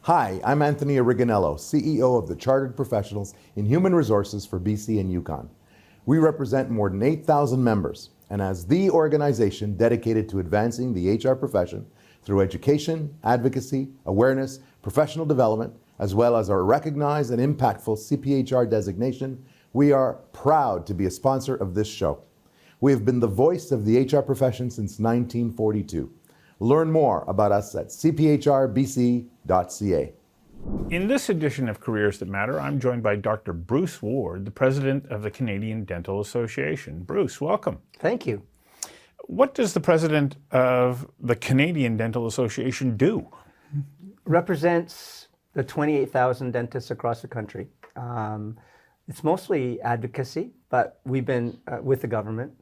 Hi, I'm Anthony Originello, CEO of the Chartered Professionals in Human Resources for BC and Yukon. We represent more than 8,000 members, and as the organization dedicated to advancing the HR profession through education, advocacy, awareness, professional development, as well as our recognized and impactful CPHR designation, we are proud to be a sponsor of this show. We have been the voice of the HR profession since 1942. Learn more about us at cphrbc.ca. In this edition of Careers That Matter, I'm joined by Dr. Bruce Ward, the president of the Canadian Dental Association. Bruce, welcome. Thank you. What does the president of the Canadian Dental Association do? Represents the 28,000 dentists across the country. It's mostly advocacy, but we've been with the government,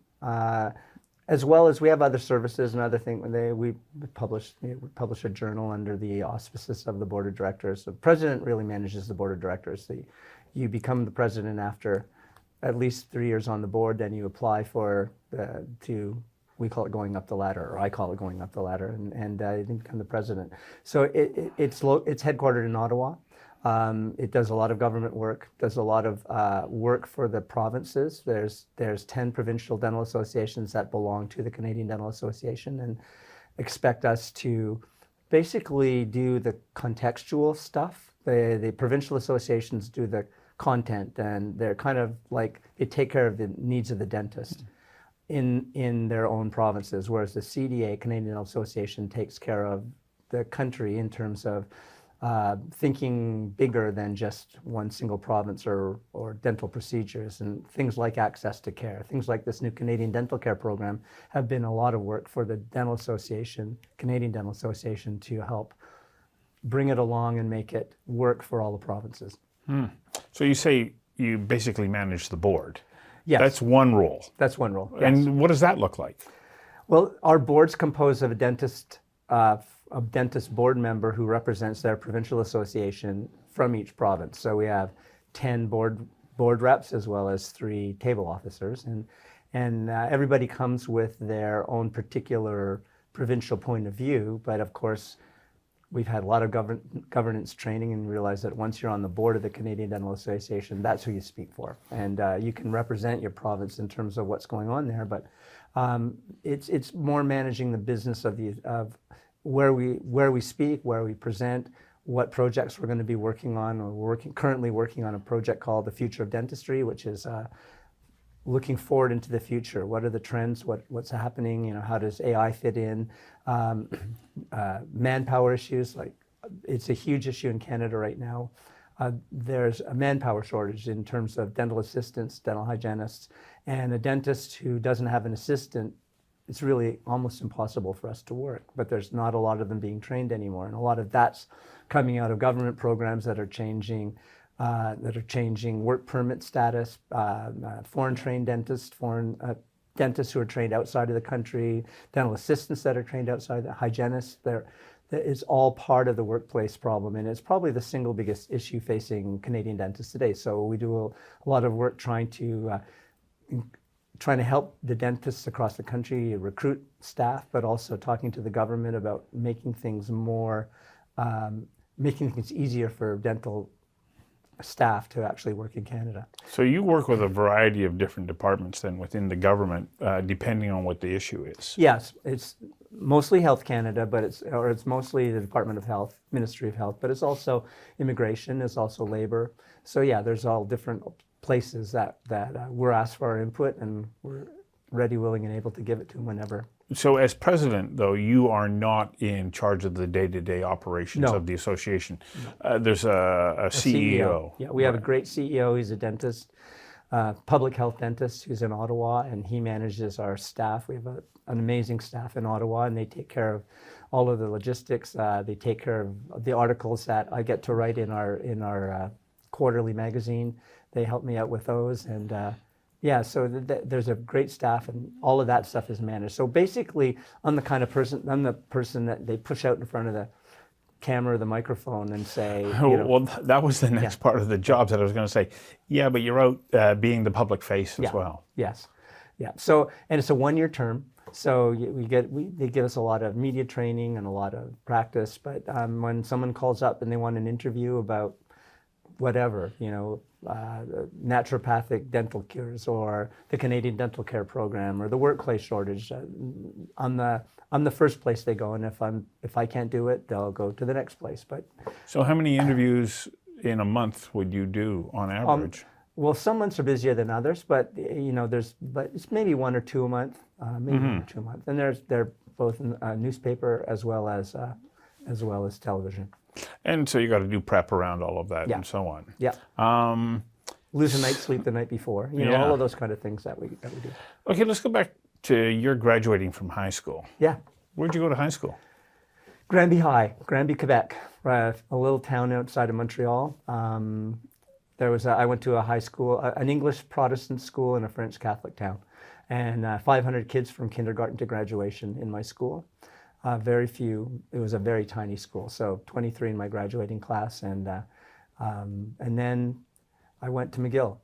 as well as we have other services and other things. We publish a journal under the auspices of the board of directors. The president really manages the board of directors. You become the president after at least 3 years on the board, then you apply we call it going up the ladder, or I call it going up the ladder, and you become the president. So it's headquartered in Ottawa. It does a lot of government work, does a lot of work for the provinces. There's 10 provincial dental associations that belong to the Canadian Dental Association and expect us to basically do the contextual stuff. The provincial associations do the content, and they're kind of like, they take care of the needs of the dentist in their own provinces, whereas the CDA, Canadian Dental Association, takes care of the country in terms of thinking bigger than just one single province or dental procedures, and things like access to care. Things like this new Canadian Dental Care Program have been a lot of work for the Dental Association, Canadian Dental Association, to help bring it along and make it work for all the provinces. So you say you basically manage the board. Yes. That's one role. That's one role. Yes. And what does that look like? Well, our board's composed of a dentist board member who represents their provincial association from each province. So we have 10 board reps as well as 3 table officers, and everybody comes with their own particular provincial point of view. But of course, we've had a lot of governance training and realize that once you're on the board of the Canadian Dental Association, that's who you speak for. And you can represent your province in terms of what's going on there, but it's more managing the business of where we speak, where we present, what projects we're going to be working on. We're currently working on a project called The Future of Dentistry, which is looking forward into the future. What are the trends? What's happening? How does AI fit in? Manpower issues, like it's a huge issue in Canada right now. There's a manpower shortage in terms of dental assistants, dental hygienists, and a dentist who doesn't have an assistant, it's really almost impossible for us to work. But there's not a lot of them being trained anymore, and a lot of that's coming out of government programs that are changing work permit status, foreign trained dentists, dentists who are trained outside of the country, dental assistants that are trained outside, the hygienists. That is all part of the workplace problem, and it's probably the single biggest issue facing Canadian dentists today. So we do a lot of work trying to help the dentists across the country recruit staff, but also talking to the government about making things easier for dental staff to actually work in Canada. So you work with a variety of different departments then within the government, depending on what the issue is. Yes, it's mostly Health Canada, but it's mostly the Department of Health, Ministry of Health, but it's also immigration, it's also labor. So yeah, there's all different places that we're asked for our input, and we're ready, willing, and able to give it to them whenever. So as president, though, you are not in charge of the day-to-day operations of the association. No. There's a CEO. Yeah, we have a great CEO. He's a dentist, public health dentist who's in Ottawa, and he manages our staff. We have an amazing staff in Ottawa, and they take care of all of the logistics. They take care of the articles that I get to write in our quarterly magazine. They help me out with those, and so there's a great staff, and all of that stuff is managed. So basically, I'm the person that they push out in front of the camera or the microphone and say, Well, that was the next part of the job that I was going to say. Yeah, but you're out being the public face as well. Yes. Yeah. So, and it's a 1-year term. So they give us a lot of media training and a lot of practice. But when someone calls up and they want an interview about whatever, naturopathic dental cures or the Canadian Dental Care Program or the workplace shortage, I'm the first place they go. And if I can't do it, they'll go to the next place. But So how many interviews in a month would you do on average? well, some months are busier than others, but it's maybe one or two a month, and they're both in newspaper as well as television. And so you got to do prep around all of that Yeah. and so on. Yeah. Lose a night's sleep the night before. Yeah. All of those kind of things that we do. Okay, let's go back to your graduating from high school. Yeah. Where'd you go to high school? Granby High, Granby, Quebec, a little town outside of Montreal. I went to a high school, an English Protestant school in a French Catholic town, and 500 kids from kindergarten to graduation in my school. Very few. It was a very tiny school, so 23 in my graduating class, and then I went to McGill.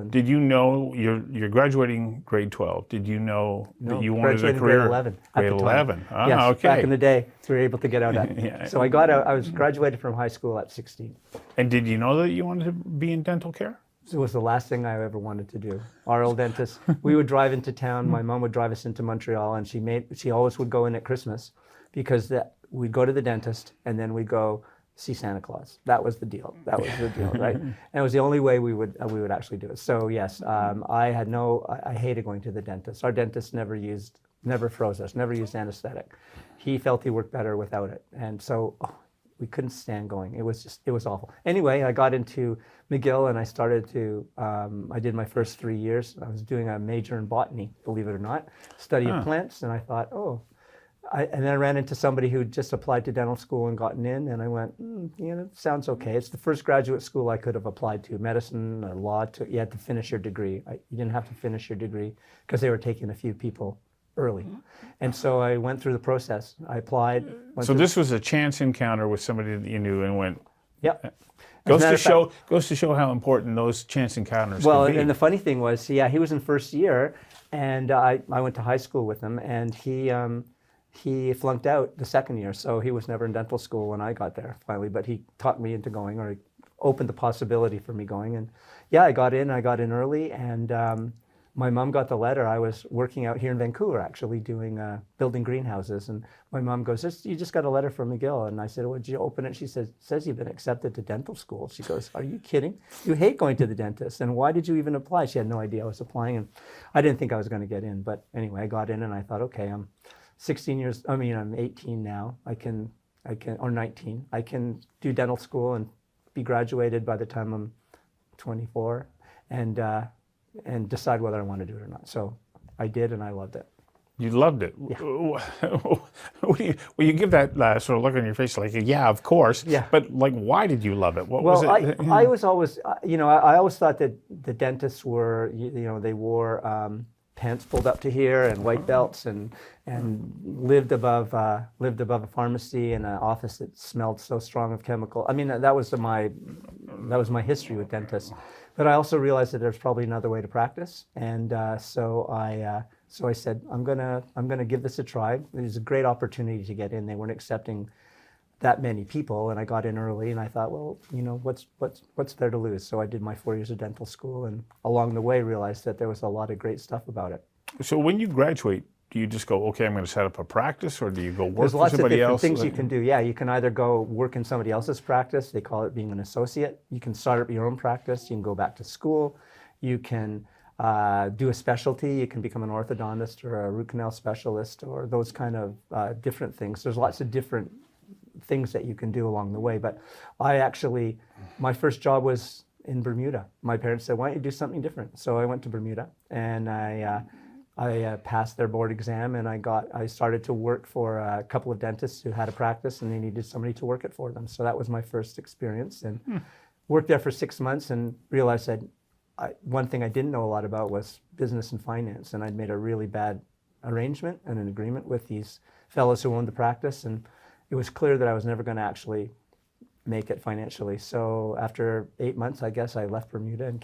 And Did you know you're graduating grade 12? Did you know that you wanted a graduated career? grade 11. Grade 11. Ah, yes, okay. back in the day, we were able to get out at. Yeah. So I was graduated from high school at 16. And did you know that you wanted to be in dental care? It was the last thing I ever wanted to do. Our old dentist, we would drive into town. My mom would drive us into Montreal, and she always would go in at Christmas because we'd go to the dentist and then we'd go see Santa Claus. That was the deal. Right? And it was the only way we would actually do it. So yes, I hated going to the dentist. Our dentist never froze us, never used anesthetic. He felt he worked better without it, and so we couldn't stand going. It was awful. Anyway, I got into McGill and I started to, I did my first 3 years. I was doing a major in botany, believe it or not, study of plants, and I thought, and then I ran into somebody who just applied to dental school and gotten in, and I went, sounds okay. It's the first graduate school I could have applied to, medicine or law. You had to finish your degree. You didn't have to finish your degree because they were taking a few people early. And so I went through the process. I applied. So this was a chance encounter with somebody that you knew and went, Yep. goes to show how important those chance encounters can be. And the funny thing was, he was in first year, and I went to high school with him, and he flunked out the second year, so he was never in dental school when I got there finally, but he talked me into going, or he opened the possibility for me going. And I got in early, and my mom got the letter. I was working out here in Vancouver, actually, building greenhouses, and my mom goes, "You just got a letter from McGill." And I said, "Well, did you open it?" She says you've been accepted to dental school. She goes, "Are you kidding? You hate going to the dentist, and why did you even apply?" She had no idea I was applying, and I didn't think I was going to get in. But anyway, I got in, and I thought, okay, I'm 18 now. Or 19. I can do dental school and be graduated by the time I'm 24, and decide whether I want to do it or not. So I did, and I loved it. You loved it. Yeah. Well, you give that sort of look on your face, like, yeah, of course. Yeah. But why did you love it? What was it? I was always, I always thought that the dentists were, they wore pants pulled up to here and white belts and lived above a pharmacy and an office that smelled so strong of chemical. I mean, that was my history with dentists. But I also realized that there's probably another way to practice, and so I said, I'm gonna give this a try. It was a great opportunity to get in. They weren't accepting that many people, and I got in early, and I thought, well, what's there to lose? So I did my 4 years of dental school, and along the way realized that there was a lot of great stuff about it. So when you graduate, do you just go, okay, I'm going to set up a practice, or do you go work There's for lots of somebody different else? things you can do. Yeah, you can either go work in somebody else's practice. They call it being an associate. You can start up your own practice. You can go back to school. You can do a specialty. You can become an orthodontist or a root canal specialist or those kind of different things. There's lots of different things that you can do along the way. But my first job was in Bermuda. My parents said, why don't you do something different? So I went to Bermuda, and I passed their board exam, and I started to work for a couple of dentists who had a practice, and they needed somebody to work it for them. So that was my first experience, and worked there for 6 months and realized that one thing I didn't know a lot about was business and finance, and I'd made a really bad arrangement and an agreement with these fellows who owned the practice, and it was clear that I was never going to actually make it financially. So after 8 months, I guess, I left Bermuda and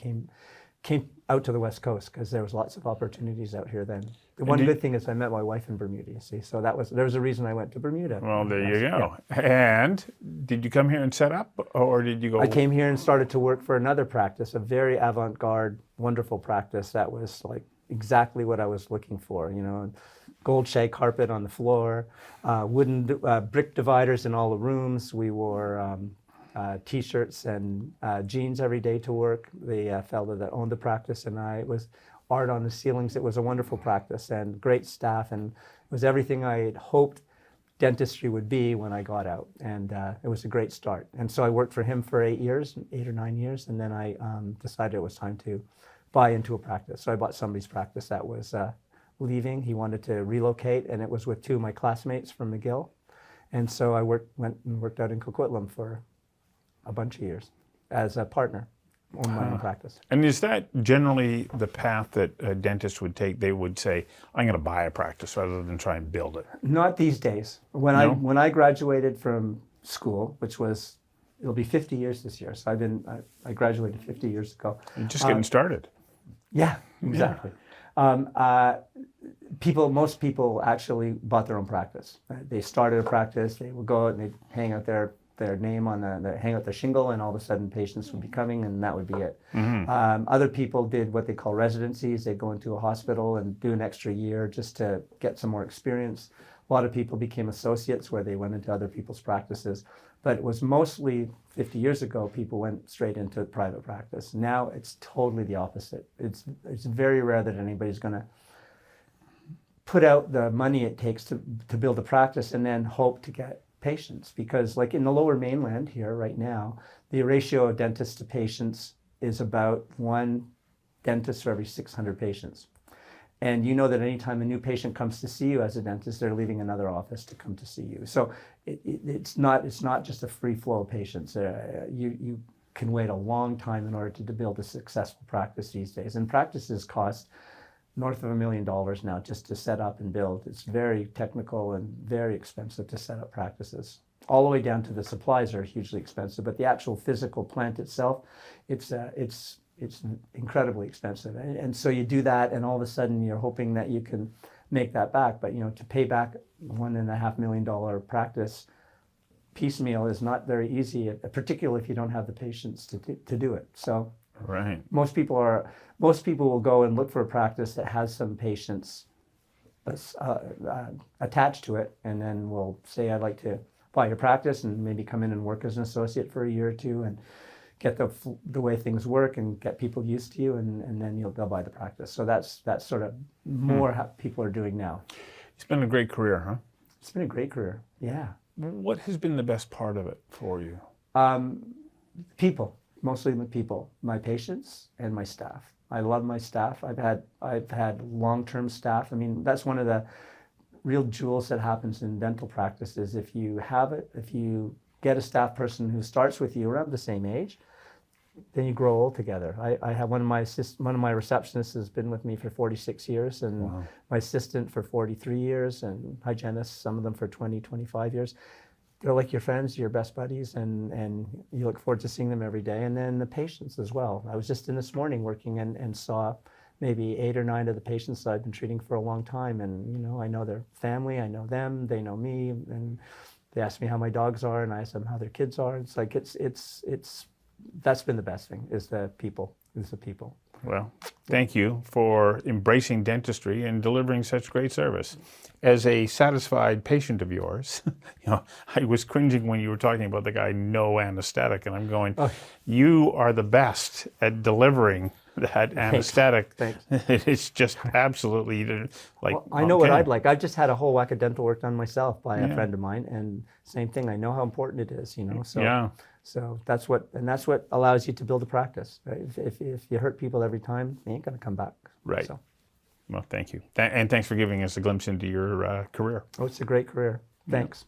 came out to the West Coast because there was lots of opportunities out here then. The one good thing is I met my wife in Bermuda, you see. So there was a reason I went to Bermuda. Well, there you go. Yeah. And did you come here and set up, or did you go? I came here and started to work for another practice, a very avant-garde, wonderful practice that was like exactly what I was looking for, you know. Gold shag carpet on the floor, wooden brick dividers in all the rooms. We wore T-shirts and jeans every day to work. The fellow that owned the practice and it was art on the ceilings. It was a wonderful practice and great staff, and it was everything I had hoped dentistry would be when I got out. And it was a great start. And so I worked for him for 8 or 9 years, and then I decided it was time to buy into a practice. So I bought somebody's practice that was leaving. He wanted to relocate, and it was with 2 of my classmates from McGill. And so I went and worked out in Coquitlam for a bunch of years as a partner on my own practice. And is that generally the path that a dentist would take? They would say, I'm going to buy a practice rather than try and build it. Not these days. When I graduated from school, which was, it'll be 50 years this year. So I graduated 50 years ago. You're just getting started. Yeah, exactly. Most people actually bought their own practice. They started a practice, they would go out and they'd hang out their name on hang out their shingle, and all of a sudden patients would be coming, and that would be it. Mm-hmm. Other people did what they call residencies. They'd go into a hospital and do an extra year just to get some more experience. A lot of people became associates where they went into other people's practices. But it was mostly 50 years ago, people went straight into private practice. Now it's totally the opposite. It's very rare that anybody's going to put out the money it takes to build a practice and then hope to get patients. Because like in the Lower Mainland here right now, the ratio of dentists to patients is about 1 dentist for every 600 patients. And you know that anytime a new patient comes to see you as a dentist, they're leaving another office to come to see you. So it's not just a free flow of patients. You can wait a long time in order to build a successful practice these days. And practices cost north of $1 million now just to set up and build. It's very technical and very expensive to set up practices. All the way down to the supplies are hugely expensive, but the actual physical plant itself, it's incredibly expensive. And so you do that, and all of a sudden you're hoping that you can make that back. But to pay back $1.5 million practice piecemeal is not very easy, particularly if you don't have the patience to do it. So right. Most people will go and look for a practice that has some patients attached to it, and then will say, I'd like to buy your practice and maybe come in and work as an associate for a year or two and get the way things work and get people used to you, and then they'll buy the practice. So that's sort of more how people are doing now. It's been a great career, huh? It's been a great career, yeah. What has been the best part of it for you? People, mostly the people, my patients and my staff. I love my staff. I've had long-term staff. I mean, that's one of the real jewels that happens in dental practice is if you get a staff person who starts with you around the same age, then you grow old together. I have one of my receptionists has been with me for 46 years, and wow. My assistant for 43 years, and hygienists, some of them for 20, 25 years. They're like your friends, your best buddies, and you look forward to seeing them every day. And then the patients as well. I was just in this morning working and saw maybe 8 or 9 of the patients that I've been treating for a long time, and I know their family, I know them, they know me, and they ask me how my dogs are, and I ask them how their kids are. It's like that's been the best thing, is the people. Well, thank you for embracing dentistry and delivering such great service. As a satisfied patient of yours, I was cringing when you were talking about the guy no anesthetic, and I'm going, you are the best at delivering that anesthetic. Thanks. It's just absolutely like. Well, I know what I'd like. I've just had a whole whack of dental work done myself by a friend of mine, and same thing. I know how important it is. So yeah. So that's what allows you to build a practice. Right? If you hurt people every time, they ain't gonna come back. Right. So. Well, thank you, and thanks for giving us a glimpse into your career. Oh, it's a great career. Thanks.